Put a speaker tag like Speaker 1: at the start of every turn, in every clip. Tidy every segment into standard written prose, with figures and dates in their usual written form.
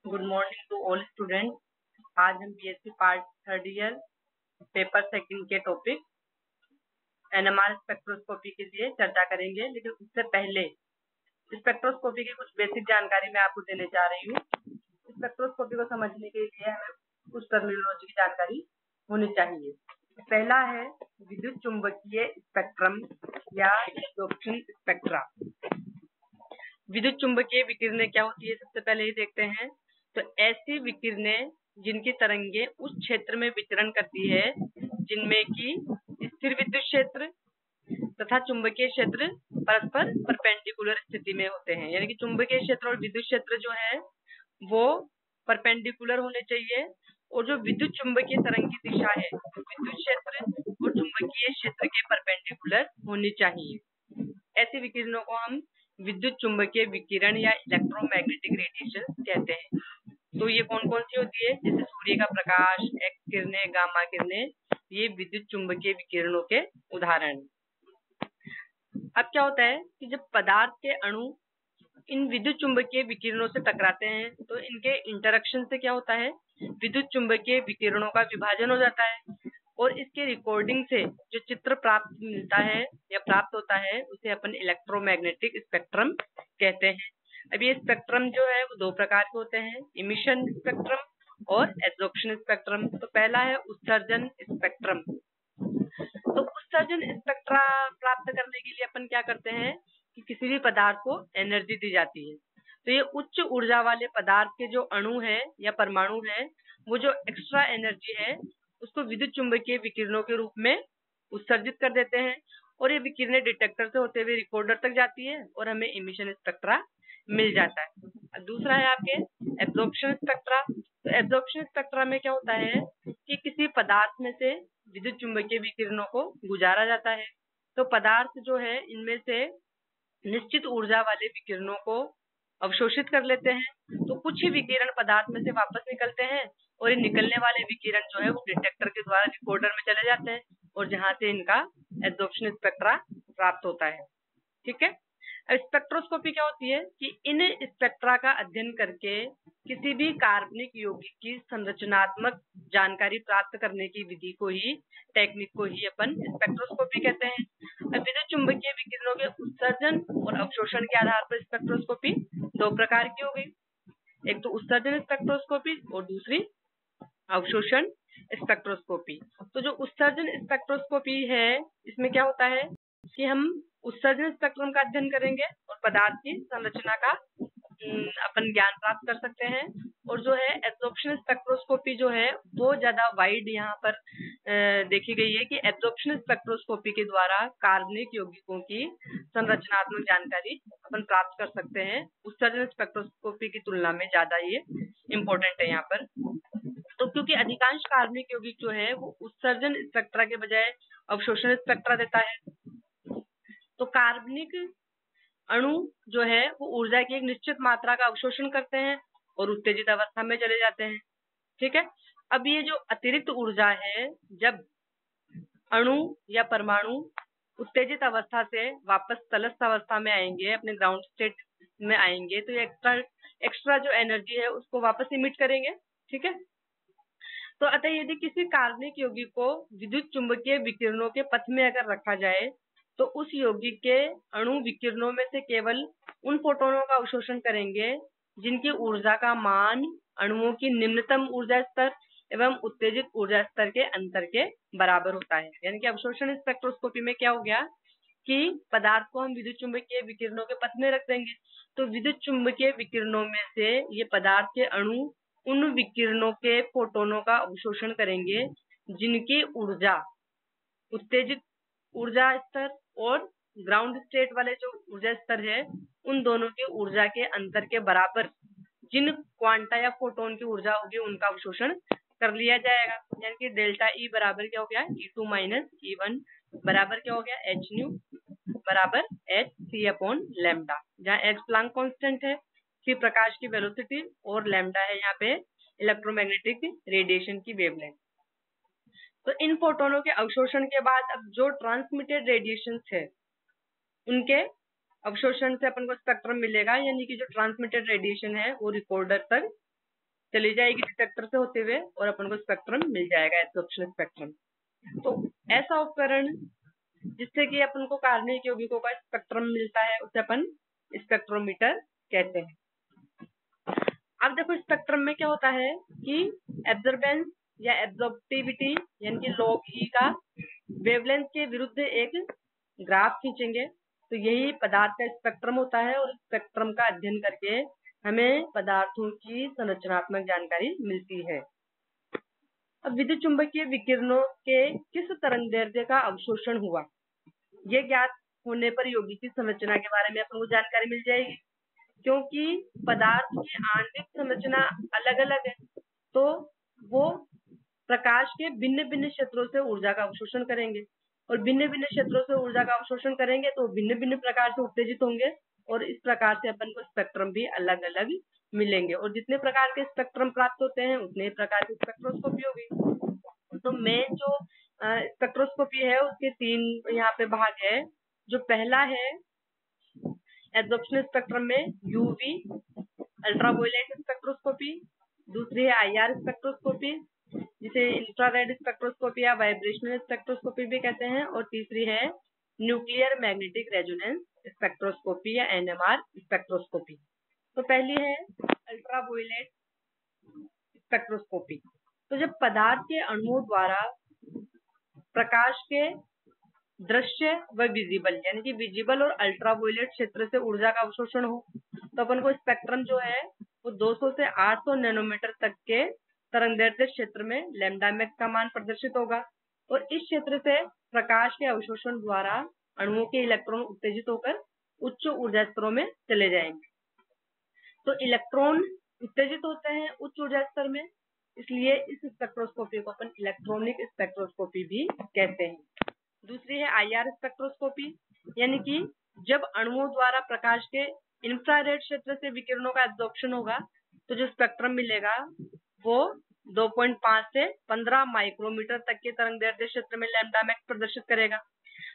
Speaker 1: Good morning to all student. आज हम BSc part third year paper second के topic NMR spectroscopy के लिए चर्चा करेंगे, लेकिन उससे पहले स्पेक्ट्रोस्कोपी की कुछ बेसिक जानकारी मैं आपको देने जा रही हूँ। स्पेक्ट्रोस्कोपी को समझने के लिए हमें कुछ टर्मिनोलॉजी की जानकारी होनी चाहिए। पहला है विद्युत चुंबकीय स्पेक्ट्रम या एब्जॉर्प्शन स्पेक्ट्रा। विद्युत चुंबकीय विकिरणें क्या होती है, सबसे पहले ये देखते हैं। तो ऐसी विकिरणें जिनकी तरंगे उस क्षेत्र में विचरण करती है जिनमें कि स्थिर विद्युत क्षेत्र तथा चुंबकीय क्षेत्र परस्पर परपेंडिकुलर स्थिति में होते हैं। यानी कि चुंबकीय क्षेत्र और विद्युत क्षेत्र जो है वो परपेंडिकुलर होने चाहिए, और जो विद्युत चुंबकीय तरंग की दिशा है विद्युत क्षेत्र और चुंबकीय क्षेत्र के परपेंडिकुलर होनी चाहिए। ऐसी विकिरणों को हम विद्युत चुंबकीय विकिरण या इलेक्ट्रोमैग्नेटिक रेडिएशन कहते हैं। तो ये कौन कौन सी होती है, जैसे सूर्य का प्रकाश, एक्स किरणें, गामा किरणें, ये विद्युत चुंबकीय विकिरणों के उदाहरण। अब क्या होता है कि जब पदार्थ के अणु इन विद्युत चुंबकीय विकिरणों से टकराते हैं तो इनके इंटरेक्शन से क्या होता है, विद्युत चुंबकीय विकिरणों का विभाजन हो जाता है, और इसके रिकॉर्डिंग से जो चित्र प्राप्त मिलता है या प्राप्त होता है उसे अपन इलेक्ट्रोमैग्नेटिक स्पेक्ट्रम कहते हैं। अब ये स्पेक्ट्रम जो है वो दो प्रकार के होते हैं, इमिशन स्पेक्ट्रम और एब्जॉर्प्शन स्पेक्ट्रम। तो पहला है उत्सर्जन स्पेक्ट्रम। तो उत्सर्जन स्पेक्ट्रा प्राप्त करने के लिए अपन क्या करते हैं कि किसी भी पदार्थ को एनर्जी दी जाती है। तो ये उच्च ऊर्जा वाले पदार्थ के जो अणु है या परमाणु है वो जो एक्स्ट्रा एनर्जी है उसको विद्युत चुंबकीय विकिरणों के रूप में उत्सर्जित कर देते हैं, और ये विकिरणें डिटेक्टर से होते हुए रिकॉर्डर तक जाती है और हमें इमिशन स्पेक्ट्रा मिल जाता है। दूसरा है आपके एब्जॉर्प्शन स्पेक्ट्रा। तो एब्जॉर्प्शन स्पेक्ट्रा में क्या होता है कि किसी पदार्थ में से विद्युत चुंबकीय विकिरणों को गुजारा जाता है। तो पदार्थ जो है इनमें से निश्चित ऊर्जा वाले विकिरणों को अवशोषित कर लेते हैं, तो कुछ ही विकिरण पदार्थ में से वापस निकलते हैं, और ये निकलने वाले विकिरण जो है वो डिटेक्टर के द्वारा रिकॉर्डर में चले जाते हैं, और जहां से इनका एब्जॉर्प्शन स्पेक्ट्रा प्राप्त होता है। ठीक है। अब स्पेक्ट्रोस्कोपी क्या होती है कि इन स्पेक्ट्रा का अध्ययन करके किसी भी कार्बनिक यौगिक की संरचनात्मक जानकारी प्राप्त करने की विधि को ही, टेक्निक को ही अपन स्पेक्ट्रोस्कोपी कहते हैं। अब विद्युत चुंबकीय विकिरणों के उत्सर्जन और अवशोषण के आधार पर स्पेक्ट्रोस्कोपी दो प्रकार की हो गई, एक तो उत्सर्जन स्पेक्ट्रोस्कोपी और दूसरी अवशोषण स्पेक्ट्रोस्कोपी। तो जो उत्सर्जन स्पेक्ट्रोस्कोपी है इसमें क्या होता है कि हम उत्सर्जन स्पेक्ट्रम का अध्ययन करेंगे और पदार्थ की संरचना का अपन ज्ञान प्राप्त कर सकते हैं। और जो है एब्जॉर्प्शन स्पेक्ट्रोस्कोपी जो है वो ज्यादा वाइड यहाँ पर देखी गई है कि एब्जॉर्प्शन स्पेक्ट्रोस्कोपी के द्वारा कार्बनिक यौगिकों की संरचनात्मक जानकारी अपन प्राप्त कर सकते हैं। उत्सर्जन स्पेक्ट्रोस्कोपी की तुलना में ज्यादा ये इम्पोर्टेंट है यहाँ पर। तो क्योंकि अधिकांश कार्बनिक यौगिक जो है वो उत्सर्जन स्पेक्ट्रा के बजाय अवशोषण स्पेक्ट्रा देता है। तो कार्बनिक अणु जो है वो ऊर्जा की एक निश्चित मात्रा का अवशोषण करते हैं और उत्तेजित अवस्था में चले जाते हैं। ठीक है। अब ये जो अतिरिक्त ऊर्जा है, जब अणु या परमाणु उत्तेजित अवस्था से वापस तटस्थ अवस्था में आएंगे, अपने ग्राउंड स्टेट में आएंगे, तो ये एक्स्ट्रा जो एनर्जी है उसको वापस इमिट करेंगे। ठीक है। तो अतः यदि किसी कार्बनिक यौगिक को विद्युत चुंबकीय विकिरणों के पथ में अगर रखा जाए तो उस यौगिक के अणु विकिरणों में से केवल उन फोटोनों का अवशोषण करेंगे जिनकी ऊर्जा का मान अणुओं की निम्नतम ऊर्जा स्तर एवं उत्तेजित ऊर्जा स्तर के अंतर के बराबर होता है। यानी कि अवशोषण स्पेक्ट्रोस्कोपी में क्या हो गया कि पदार्थ को हम विद्युत चुंबकीय विकिरणों के पथ में रख देंगे, तो विद्युत चुंबकीय विकिरणों में से ये पदार्थ के अणु उन विकिरणों के फोटोनों का अवशोषण करेंगे जिनकी ऊर्जा, उत्तेजित ऊर्जा स्तर और ग्राउंड स्टेट वाले जो ऊर्जा स्तर है उन दोनों की ऊर्जा के अंतर के बराबर जिन क्वांटा या फोटोन की ऊर्जा होगी उनका अवशोषण कर लिया जाएगा। यानी कि डेल्टा ई बराबर क्या हो गया, E2 माइनस E1 बराबर क्या हो गया, एच न्यू बराबर एच सी अपॉन लैम्डा, जहाँ एच प्लांक कांस्टेंट है, सी प्रकाश की वेलोसिटी और लैम्डा है यहाँ पे इलेक्ट्रोमैग्नेटिक रेडिएशन की वेवलेंथ। तो इन फोटोनों के अवशोषण के बाद अब जो ट्रांसमिटेड रेडिएशंस है उनके अवशोषण से अपन को स्पेक्ट्रम मिलेगा, यानी कि जो ट्रांसमिटेड रेडिएशन है वो रिकॉर्डर तक चली जाएगी डिटेक्टर से होते हुए और अपन को स्पेक्ट्रम मिल जाएगा, एब्जॉर्प्शन स्पेक्ट्रम। तो ऐसा उपकरण जिससे कि अपन को कार्बनिक यौगिकों का स्पेक्ट्रम मिलता है उसे अपन स्पेक्ट्रोमीटर कहते हैं। अब देखो स्पेक्ट्रम में क्या होता है कि एब्जॉर्बेंस या एब्जॉर्प्टिविटी यानी कि लॉग ई का वेवलेंथ के विरुद्ध एक ग्राफ खींचेंगे तो यही पदार्थ का स्पेक्ट्रम होता है और स्पेक्ट्रम का अध्ययन करके हमें पदार्थों की संरचनात्मक जानकारी मिलती है। अब विद्युत चुंबकीय विकिरणों के किस तरंगदैर्ध्य का अवशोषण हुआ, ये ज्ञात होने पर यौगिक की संरचना के बारे में अपन को जानकारी मिल जाएगी। क्योंकि पदार्थ की आणविक संरचना अलग अलग है तो वो प्रकाश के भिन्न भिन्न क्षेत्रों से ऊर्जा का अवशोषण करेंगे और भिन्न भिन्न क्षेत्रों से ऊर्जा का अवशोषण करेंगे तो भिन्न भिन्न प्रकार से उत्तेजित होंगे और इस प्रकार से अपन को स्पेक्ट्रम भी अलग अलग मिलेंगे और जितने प्रकार के स्पेक्ट्रम प्राप्त होते हैं उतने प्रकार की स्पेक्ट्रोस्कोपी होगी। तो मेन जो स्पेक्ट्रोस्कोपी है उसके 3 यहाँ पे भाग है। जो पहला है एब्जॉर्प्शन स्पेक्ट्रम में यूवी अल्ट्रावायलेट स्पेक्ट्रोस्कोपी, दूसरी है आईआर स्पेक्ट्रोस्कोपी जिसे इंफ्रारेड स्पेक्ट्रोस्कोपी या वाइब्रेशनल स्पेक्ट्रोस्कोपी भी कहते हैं, और तीसरी है न्यूक्लियर मैग्नेटिक रेजोनेंस स्पेक्ट्रोस्कोपी या एनएमआर स्पेक्ट्रोस्कोपी। तो पहली है अल्ट्रावायलेट स्पेक्ट्रोस्कोपी। तो जब पदार्थ के अणुओं द्वारा प्रकाश के दृश्य व विजिबल यानी कि विजिबल और अल्ट्रावायलेट क्षेत्र से ऊर्जा का अवशोषण हो तो अपन को स्पेक्ट्रम जो है वो 200 से 800 नैनोमीटर तक के तरंगदैर्ध्य क्षेत्र में लैम्डा मैक्स का मान प्रदर्शित होगा और इस क्षेत्र से प्रकाश के अवशोषण द्वारा अणुओं के इलेक्ट्रॉन उत्तेजित होकर उच्च ऊर्जा स्तरों में चले जाएंगे। तो इलेक्ट्रॉन उत्तेजित होते हैं उच्च ऊर्जा स्तर में, इसलिए इस स्पेक्ट्रोस्कोपी को अपन इलेक्ट्रॉनिक स्पेक्ट्रोस्कोपी भी कहते हैं। दूसरी है आईआर स्पेक्ट्रोस्कोपी यानी कि जब अणुओं द्वारा प्रकाश के इंफ्रारेड क्षेत्र से विकिरणों का एब्जॉर्प्शन होगा तो जो स्पेक्ट्रम मिलेगा वो 2.5 से 15 माइक्रोमीटर तक के तरंगदैर्ध्य क्षेत्र में लैम्डा मैक्स प्रदर्शित करेगा।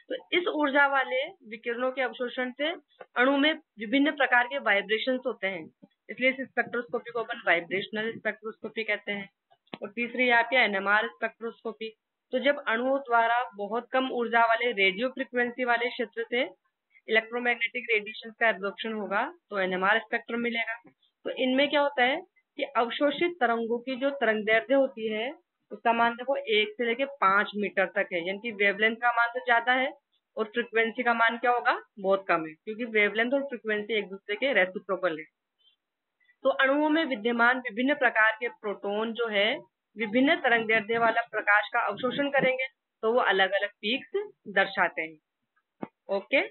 Speaker 1: तो इस ऊर्जा वाले विकिरणों के अवशोषण से अणु में विभिन्न प्रकार के वाइब्रेशंस होते हैं, इसलिए इस स्पेक्ट्रोस्कोपी को अपन वाइब्रेशनल स्पेक्ट्रोस्कोपी कहते हैं। और तीसरी है आपकी एनएमआर स्पेक्ट्रोस्कोपी। तो जब अणुओं द्वारा बहुत कम ऊर्जा वाले रेडियो फ्रिक्वेंसी वाले क्षेत्र से इलेक्ट्रोमैग्नेटिक रेडिएशन का एब्जॉर्प्शन होगा तो एनएमआर स्पेक्ट्रम मिलेगा। तो इनमें क्या होता है कि अवशोषित तरंगों की जो तरंगदैर्ध्य होती है उसका मान देखो 1 से लेके 5 मीटर तक है, यानी कि वेवलेंथ का मान तो ज्यादा है और फ्रिक्वेंसी का मान क्या होगा बहुत कम है, क्योंकि वेवलेंथ और फ्रिक्वेंसी एक दूसरे के रेसिप्रोकल है। तो अणुओं में विद्यमान विभिन्न प्रकार के प्रोटॉन जो है विभिन्न तरंगदैर्ध्य वाला प्रकाश का अवशोषण करेंगे तो वो अलग अलग पीक्स दर्शाते हैं। ओके।